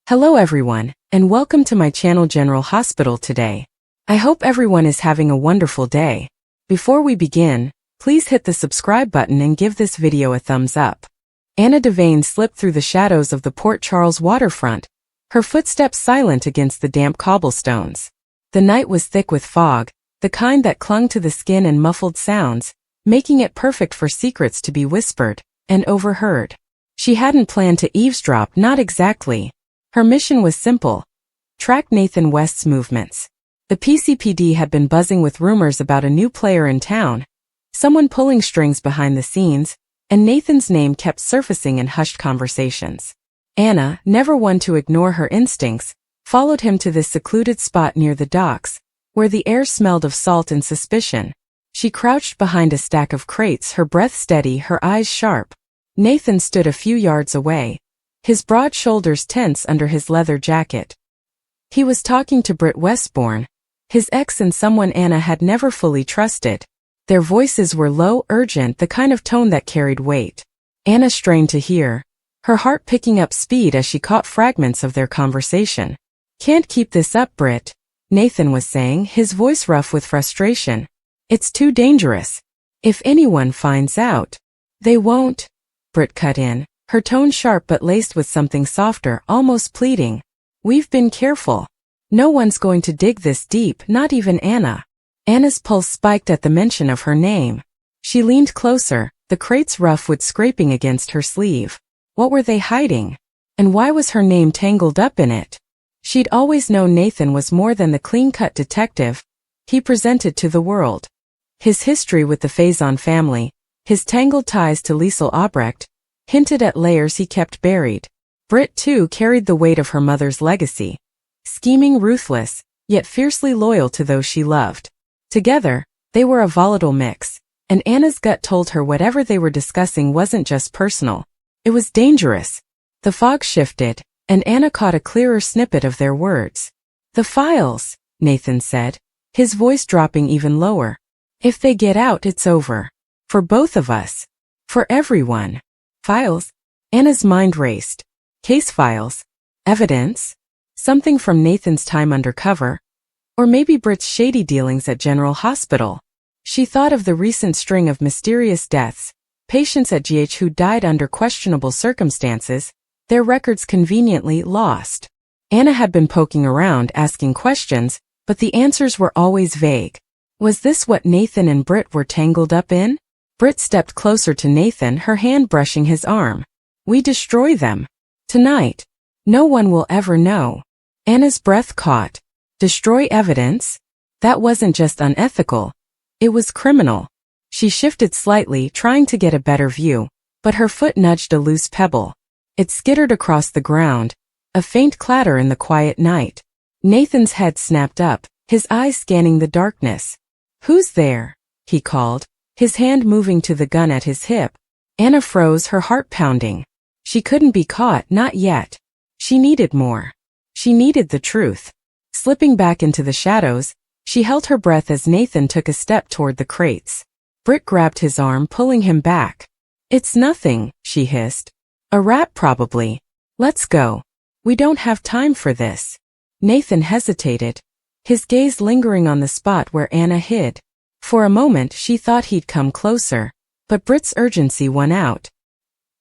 Hello everyone, and welcome to my channel General Hospital today. I hope everyone is having a wonderful day. Before we begin, please hit the subscribe button and give this video a thumbs up. Anna Devane slipped through the shadows of the Port Charles waterfront, her footsteps silent against the damp cobblestones. The night was thick with fog, the kind that clung to the skin and muffled sounds, making it perfect for secrets to be whispered and overheard. She hadn't planned to eavesdrop, not exactly. Her mission was simple: track Nathan West's movements. The PCPD had been buzzing with rumors about a new player in town, someone pulling strings behind the scenes, and Nathan's name kept surfacing in hushed conversations. Anna, never one to ignore her instincts, followed him to this secluded spot near the docks, where the air smelled of salt and suspicion. She crouched behind a stack of crates, her breath steady, her eyes sharp. Nathan stood a few yards away, his broad shoulders tense under his leather jacket. He was talking to Britt Westbourne, his ex and someone Anna had never fully trusted. Their voices were low, urgent, the kind of tone that carried weight. Anna strained to hear, her heart picking up speed as she caught fragments of their conversation. "Can't keep this up, Britt," Nathan was saying, his voice rough with frustration. "It's too dangerous. If anyone finds out." "They won't," Britt cut in, her tone sharp but laced with something softer, almost pleading. "We've been careful. No one's going to dig this deep, not even Anna." Anna's pulse spiked at the mention of her name. She leaned closer, the crates rough with scraping against her sleeve. What were they hiding? And why was her name tangled up in it? She'd always known Nathan was more than the clean-cut detective he presented to the world. His history with the Faison family, his tangled ties to Liesl Albrecht, hinted at layers he kept buried. Britt, too, carried the weight of her mother's legacy. Scheming, ruthless, yet fiercely loyal to those she loved. Together, they were a volatile mix, and Anna's gut told her whatever they were discussing wasn't just personal. It was dangerous. The fog shifted, and Anna caught a clearer snippet of their words. "The files," Nathan said, his voice dropping even lower. "If they get out, it's over. For both of us. For everyone." "Files?" Anna's mind raced. Case files? Evidence? Something from Nathan's time undercover? Or maybe Britt's shady dealings at General Hospital? She thought of the recent string of mysterious deaths, patients at GH who died under questionable circumstances, their records conveniently lost. Anna had been poking around, asking questions, but the answers were always vague. Was this what Nathan and Britt were tangled up in? Britt stepped closer to Nathan, her hand brushing his arm. "We destroy them. Tonight. No one will ever know." Anna's breath caught. Destroy evidence? That wasn't just unethical. It was criminal. She shifted slightly, trying to get a better view, but her foot nudged a loose pebble. It skittered across the ground, a faint clatter in the quiet night. Nathan's head snapped up, his eyes scanning the darkness. "Who's there?" he called, his hand moving to the gun at his hip. Anna froze, her heart pounding. She couldn't be caught, not yet. She needed more. She needed the truth. Slipping back into the shadows, she held her breath as Nathan took a step toward the crates. Britt grabbed his arm, pulling him back. "It's nothing," she hissed. "A rat probably. Let's go. We don't have time for this." Nathan hesitated, his gaze lingering on the spot where Anna hid. For a moment she thought he'd come closer, but Britt's urgency won out.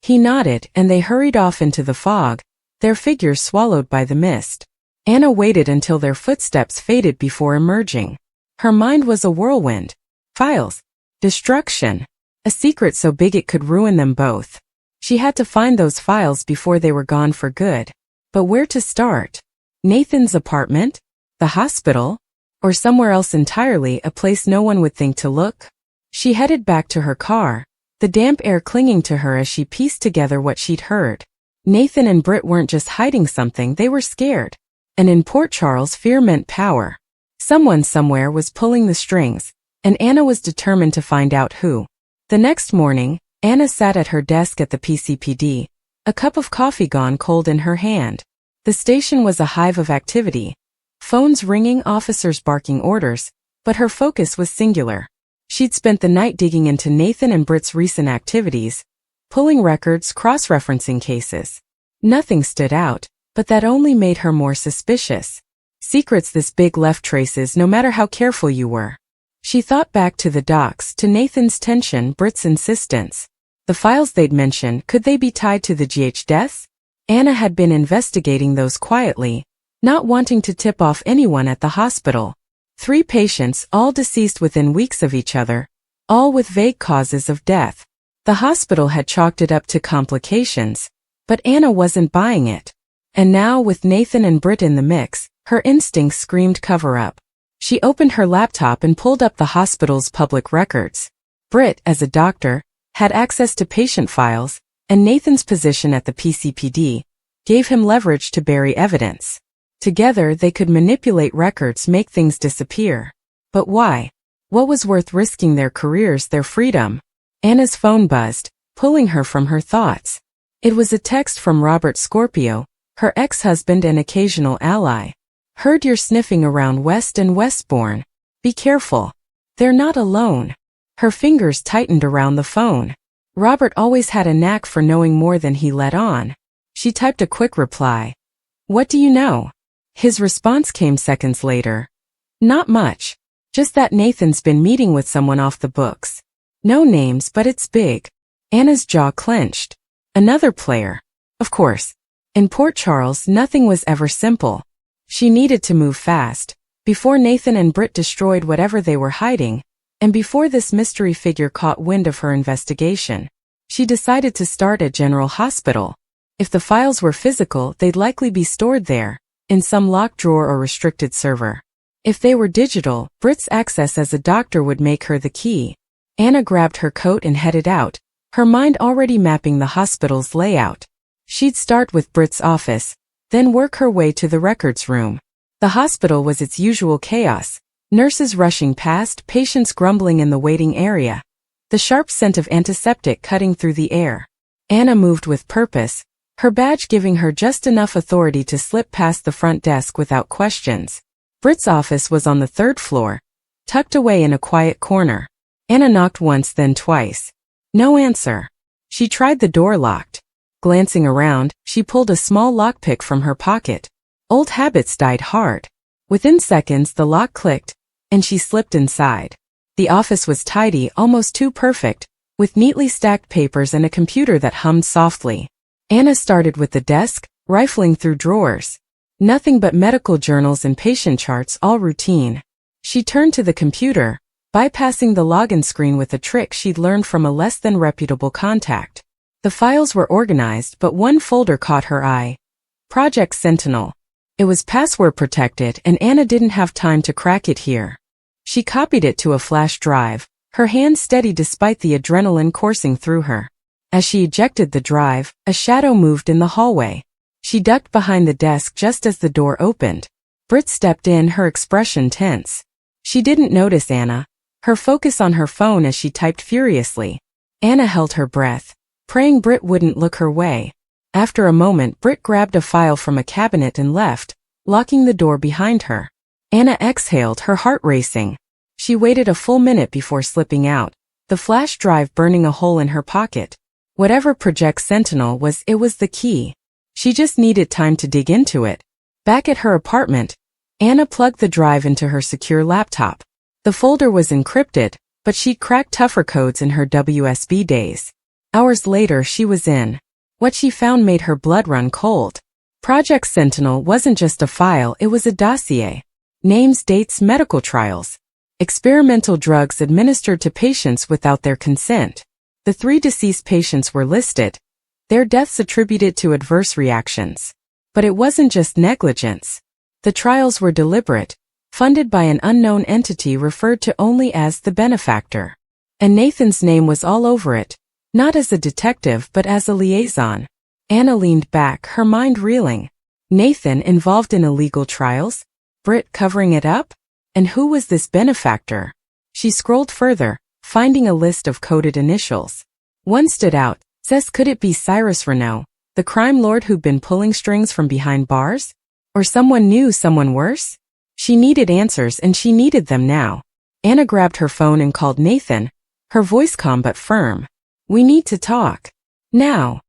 He nodded, and they hurried off into the fog, their figures swallowed by the mist. Anna waited until their footsteps faded before emerging. Her mind was a whirlwind. Files. Destruction. A secret so big it could ruin them both. She had to find those files before they were gone for good. But where to start? Nathan's apartment? The hospital? Or somewhere else entirely, a place no one would think to look? She headed back to her car, the damp air clinging to her as she pieced together what she'd heard. Nathan and Britt weren't just hiding something, they were scared. And in Port Charles, fear meant power. Someone somewhere was pulling the strings, and Anna was determined to find out who. The next morning, Anna sat at her desk at the PCPD, a cup of coffee gone cold in her hand. The station was a hive of activity. Phones ringing, officers barking orders, but her focus was singular. She'd spent the night digging into Nathan and Britt's recent activities, pulling records, cross-referencing cases. Nothing stood out, But that only made her more suspicious. Secrets this big left traces no matter how careful you were. She thought back to the docs, to Nathan's tension, Britt's insistence. The files they'd mentioned, could they be tied to the GH deaths? Anna had been investigating those quietly, not wanting to tip off anyone at the hospital. 3 patients, all deceased within weeks of each other, all with vague causes of death. The hospital had chalked it up to complications, but Anna wasn't buying it. And now, with Nathan and Britt in the mix, her instincts screamed cover-up. She opened her laptop and pulled up the hospital's public records. Britt, as a doctor, had access to patient files, and Nathan's position at the PCPD gave him leverage to bury evidence. Together they could manipulate records, make things disappear. But why? What was worth risking their careers, their freedom? Anna's phone buzzed, pulling her from her thoughts. It was a text from Robert Scorpio, her ex-husband and occasional ally. Heard you're sniffing around West and Westbourne. Be careful. They're not alone. Her fingers tightened around the phone. Robert always had a knack for knowing more than he let on. She typed a quick reply. What do you know? His response came seconds later. Not much. Just that Nathan's been meeting with someone off the books. No names, but it's big. Anna's jaw clenched. Another player. Of course. In Port Charles, nothing was ever simple. She needed to move fast, before Nathan and Britt destroyed whatever they were hiding, and before this mystery figure caught wind of her investigation. She decided to start at General Hospital. If the files were physical, they'd likely be stored there, in some locked drawer or restricted server. If they were digital, Britt's access as a doctor would make her the key. Anna grabbed her coat and headed out, her mind already mapping the hospital's layout. She'd start with Britt's office, then work her way to the records room. The hospital was its usual chaos. Nurses rushing past, patients grumbling in the waiting area. The sharp scent of antiseptic cutting through the air. Anna moved with purpose, her badge giving her just enough authority to slip past the front desk without questions. Britt's office was on the 3rd floor, tucked away in a quiet corner. Anna knocked once, then twice. No answer. She tried the door locked. Glancing around, she pulled a small lockpick from her pocket. Old habits died hard. Within seconds the lock clicked, and she slipped inside. The office was tidy, almost too perfect, with neatly stacked papers and a computer that hummed softly. Anna started with the desk, rifling through drawers. Nothing but medical journals and patient charts, all routine. She turned to the computer, bypassing the login screen with a trick she'd learned from a less than reputable contact. The files were organized, but one folder caught her eye. Project Sentinel. It was password protected, and Anna didn't have time to crack it here. She copied it to a flash drive, her hand steady despite the adrenaline coursing through her. As she ejected the drive, a shadow moved in the hallway. She ducked behind the desk just as the door opened. Britt stepped in, her expression tense. She didn't notice Anna, her focus on her phone as she typed furiously. Anna held her breath, praying Britt wouldn't look her way. After a moment, Britt grabbed a file from a cabinet and left, locking the door behind her. Anna exhaled, her heart racing. She waited a full minute before slipping out, the flash drive burning a hole in her pocket. Whatever Project Sentinel was, it was the key. She just needed time to dig into it. Back at her apartment, Anna plugged the drive into her secure laptop. The folder was encrypted, but she'd cracked tougher codes in her WSB days. Hours later, she was in. What she found made her blood run cold. Project Sentinel wasn't just a file, it was a dossier. Names, dates, medical trials. Experimental drugs administered to patients without their consent. The 3 deceased patients were listed, their deaths attributed to adverse reactions. But it wasn't just negligence. The trials were deliberate, funded by an unknown entity referred to only as the benefactor. And Nathan's name was all over it, not as a detective but as a liaison. Anna leaned back, her mind reeling. Nathan involved in illegal trials? Britt covering it up? And who was this benefactor? She scrolled further, finding a list of coded initials. One stood out. Says, could it be Cyrus Renault, the crime lord who'd been pulling strings from behind bars? Or someone new, someone worse? She needed answers, and she needed them now. Anna grabbed her phone and called Nathan, her voice calm but firm. We need to talk. Now.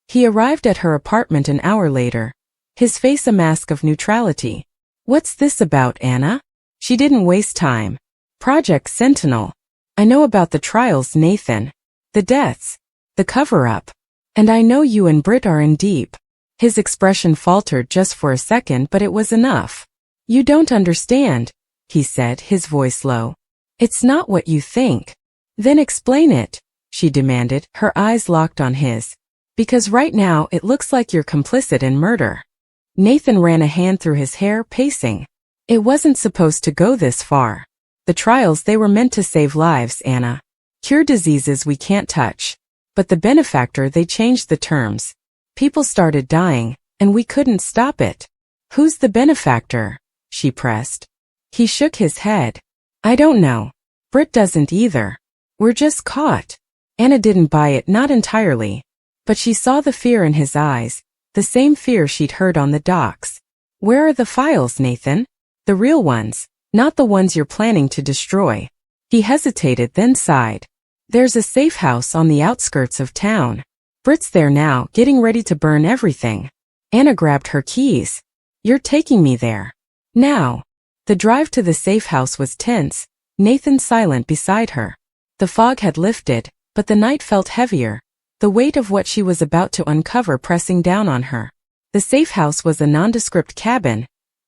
He arrived at her apartment an hour later, his face a mask of neutrality. What's this about, Anna? She didn't waste time. Project Sentinel. I know about the trials, Nathan. The deaths. The cover-up. And I know you and Britt are in deep. His expression faltered just for a second, but it was enough. You don't understand, he said, his voice low. It's not what you think. Then explain it, she demanded, her eyes locked on his. Because right now it looks like you're complicit in murder. Nathan ran a hand through his hair, pacing. It wasn't supposed to go this far. The trials, they were meant to save lives, Anna. Cure diseases we can't touch. But the benefactor, they changed the terms. People started dying, and we couldn't stop it. Who's the benefactor? She pressed. He shook his head. I don't know. Britt doesn't either. We're just caught. Anna didn't buy it, not entirely. But she saw the fear in his eyes, the same fear she'd heard on the docks. Where are the files, Nathan? The real ones, not the ones you're planning to destroy. He hesitated, then sighed. There's a safe house on the outskirts of town. Britt's there now, getting ready to burn everything. Anna grabbed her keys. You're taking me there. Now. The drive to the safe house was tense, Nathan silent beside her. The fog had lifted, but the night felt heavier, the weight of what she was about to uncover pressing down on her. The safe house was a nondescript cabin,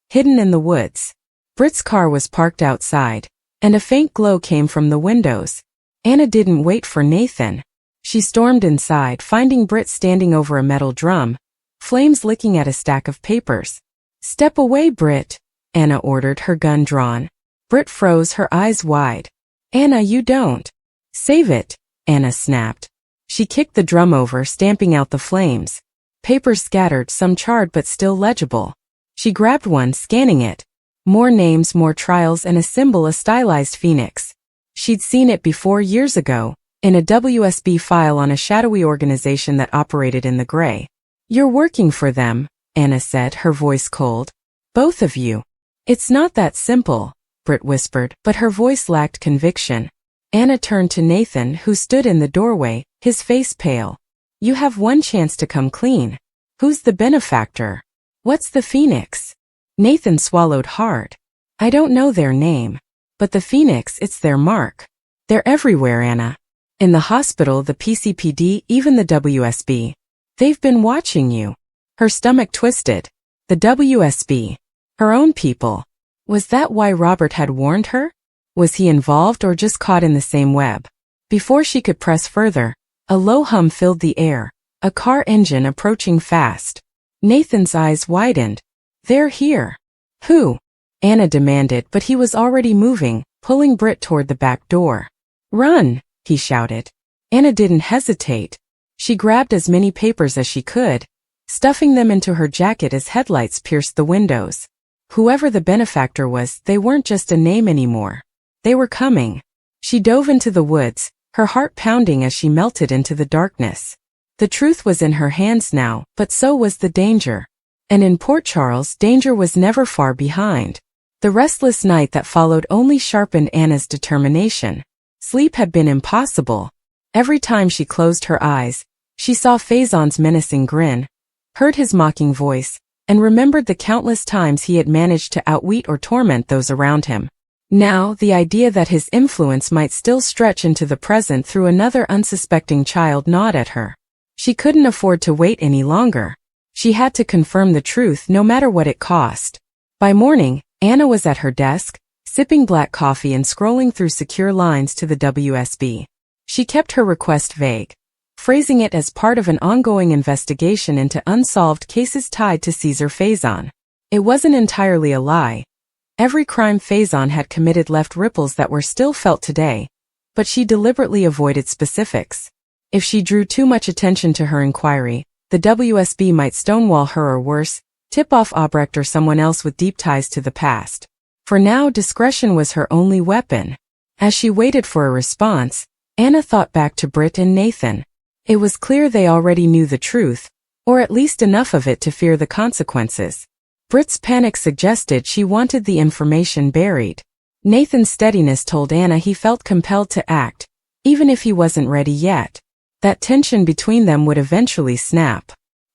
hidden in the woods. Britt's car was parked outside, and a faint glow came from the windows. Anna didn't wait for Nathan. She stormed inside, finding Britt standing over a metal drum, flames licking at a stack of papers. Step away, Britt, Anna ordered, her gun drawn. Britt froze, her eyes wide. Anna, you don't. Save it, Anna snapped. She kicked the drum over, stamping out the flames. Papers scattered, some charred but still legible. She grabbed one, scanning it. More names, more trials, and a symbol, a stylized phoenix. She'd seen it before, years ago, in a WSB file on a shadowy organization that operated in the gray. You're working for them, Anna said, her voice cold. Both of you. It's not that simple, Britt whispered, but her voice lacked conviction. Anna turned to Nathan, who stood in the doorway, his face pale. You have one chance to come clean. Who's the benefactor? What's the phoenix? Nathan swallowed hard. I don't know their name. But the phoenix, it's their mark. They're everywhere, Anna. In the hospital, the PCPD, even the WSB. They've been watching you. Her stomach twisted. The WSB. Her own people. Was that why Robert had warned her? Was he involved or just caught in the same web? Before she could press further, a low hum filled the air, a car engine approaching fast. Nathan's eyes widened. They're here. Who? Anna demanded, but he was already moving, pulling Britt toward the back door. Run, he shouted. Anna didn't hesitate. She grabbed as many papers as she could, stuffing them into her jacket as headlights pierced the windows. Whoever the benefactor was, they weren't just a name anymore. They were coming. She dove into the woods, her heart pounding as she melted into the darkness. The truth was in her hands now, but so was the danger. And in Port Charles, danger was never far behind. The restless night that followed only sharpened Anna's determination. Sleep had been impossible. Every time she closed her eyes, she saw Faison's menacing grin, heard his mocking voice, and remembered the countless times he had managed to outwit or torment those around him. Now, the idea that his influence might still stretch into the present through another unsuspecting child gnawed at her. She couldn't afford to wait any longer. She had to confirm the truth no matter what it cost. By morning, Anna was at her desk, sipping black coffee and scrolling through secure lines to the WSB. She kept her request vague, phrasing it as part of an ongoing investigation into unsolved cases tied to Caesar Faison. It wasn't entirely a lie. Every crime Faison had committed left ripples that were still felt today, but she deliberately avoided specifics. If she drew too much attention to her inquiry, the WSB might stonewall her or worse, tip off Albrecht or someone else with deep ties to the past. For now, discretion was her only weapon. As she waited for a response, Anna thought back to Britt and Nathan. It was clear they already knew the truth, or at least enough of it to fear the consequences. Britt's panic suggested she wanted the information buried. Nathan's steadiness told Anna he felt compelled to act, even if he wasn't ready yet. That tension between them would eventually snap.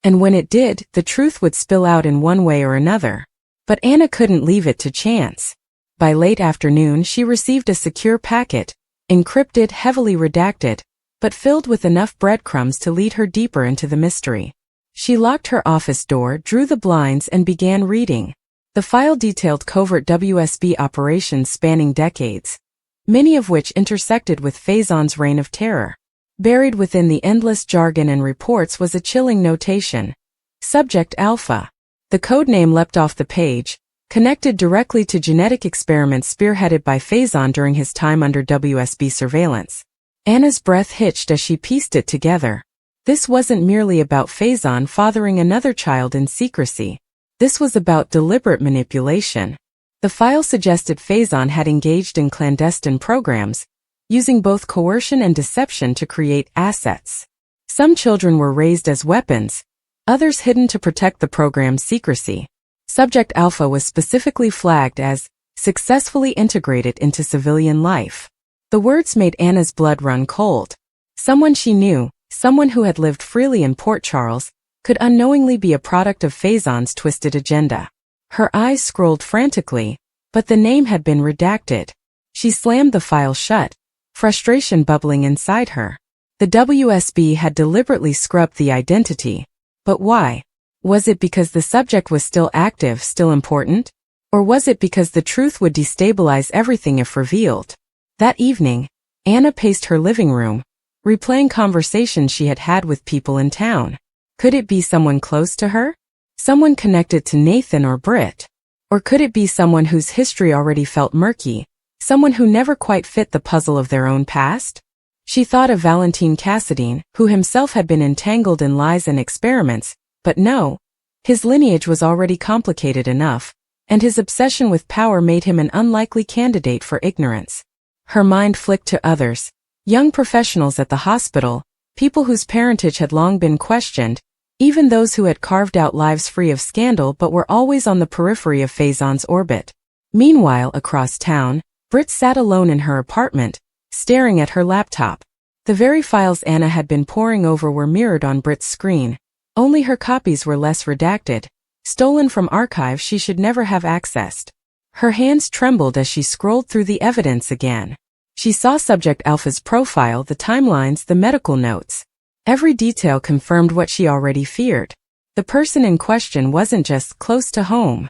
And when it did, the truth would spill out in one way or another. But Anna couldn't leave it to chance. By late afternoon she received a secure packet, encrypted, heavily redacted, but filled with enough breadcrumbs to lead her deeper into the mystery. She locked her office door, drew the blinds, and began reading. The file detailed covert WSB operations spanning decades, many of which intersected with Faison's reign of terror. Buried within the endless jargon and reports was a chilling notation. Subject Alpha. The codename leapt off the page, connected directly to genetic experiments spearheaded by Faison during his time under WSB surveillance. Anna's breath hitched as she pieced it together. This wasn't merely about Faison fathering another child in secrecy. This was about deliberate manipulation. The file suggested Faison had engaged in clandestine programs, using both coercion and deception to create assets. Some children were raised as weapons, others hidden to protect the program's secrecy. Subject Alpha was specifically flagged as successfully integrated into civilian life. The words made Anna's blood run cold. Someone she knew, someone who had lived freely in Port Charles, could unknowingly be a product of Faison's twisted agenda. Her eyes scrolled frantically, but the name had been redacted. She slammed the file shut, frustration bubbling inside her. The WSB had deliberately scrubbed the identity. But why? Was it because the subject was still active, still important? Or was it because the truth would destabilize everything if revealed? That evening, Anna paced her living room, replaying conversations she had had with people in town. Could it be someone close to her? Someone connected to Nathan or Britt? Or could it be someone whose history already felt murky, someone who never quite fit the puzzle of their own past? She thought of Valentine Cassadine, who himself had been entangled in lies and experiments, but no, his lineage was already complicated enough, and his obsession with power made him an unlikely candidate for ignorance. Her mind flicked to others, young professionals at the hospital, people whose parentage had long been questioned, even those who had carved out lives free of scandal but were always on the periphery of Faison's orbit. Meanwhile, across town, Britt sat alone in her apartment, staring at her laptop. The very files Anna had been poring over were mirrored on Britt's screen, only her copies were less redacted, stolen from archives she should never have accessed. Her hands trembled as she scrolled through the evidence again. She saw Subject Alpha's profile, the timelines, the medical notes. Every detail confirmed what she already feared. The person in question wasn't just close to home.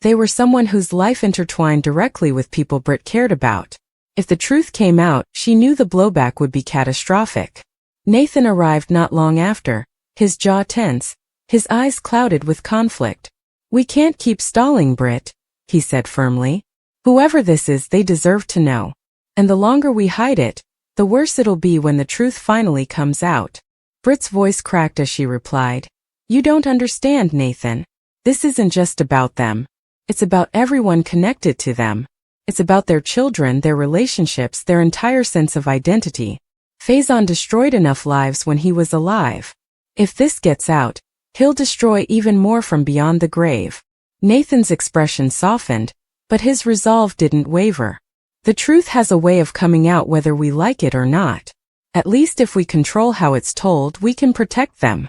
They were someone whose life intertwined directly with people Britt cared about. If the truth came out, she knew the blowback would be catastrophic. Nathan arrived not long after, his jaw tense, his eyes clouded with conflict. "We can't keep stalling, Britt," he said firmly. "Whoever this is, they deserve to know. And the longer we hide it, the worse it'll be when the truth finally comes out." Britt's voice cracked as she replied, "You don't understand, Nathan. This isn't just about them. It's about everyone connected to them. It's about their children, their relationships, their entire sense of identity. Faison destroyed enough lives when he was alive. If this gets out, he'll destroy even more from beyond the grave." Nathan's expression softened, but his resolve didn't waver. "The truth has a way of coming out whether we like it or not. At least if we control how it's told, we can protect them."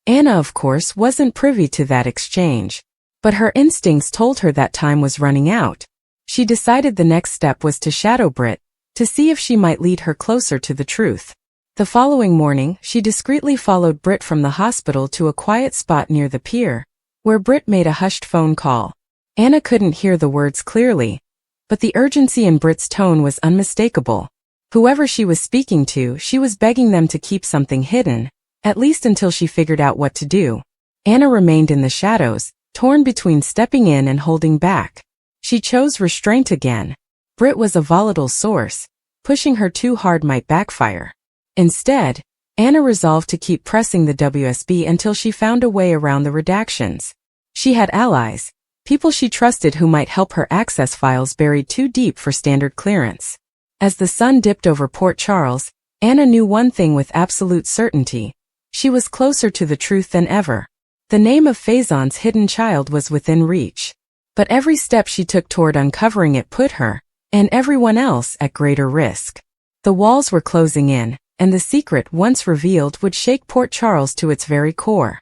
Anna, of course, wasn't privy to that exchange. But her instincts told her that time was running out. She decided the next step was to shadow Britt, to see if she might lead her closer to the truth. The following morning, she discreetly followed Britt from the hospital to a quiet spot near the pier, where Britt made a hushed phone call. Anna couldn't hear the words clearly, but the urgency in Britt's tone was unmistakable. Whoever she was speaking to, she was begging them to keep something hidden, at least until she figured out what to do. Anna remained in the shadows, torn between stepping in and holding back. She chose restraint again. Britt was a volatile source. Pushing her too hard might backfire. Instead, Anna resolved to keep pressing the WSB until she found a way around the redactions. She had allies, people she trusted who might help her access files buried too deep for standard clearance. As the sun dipped over Port Charles, Anna knew one thing with absolute certainty. She was closer to the truth than ever. The name of Faison's hidden child was within reach. But every step she took toward uncovering it put her, and everyone else, at greater risk. The walls were closing in, and the secret, once revealed, would shake Port Charles to its very core.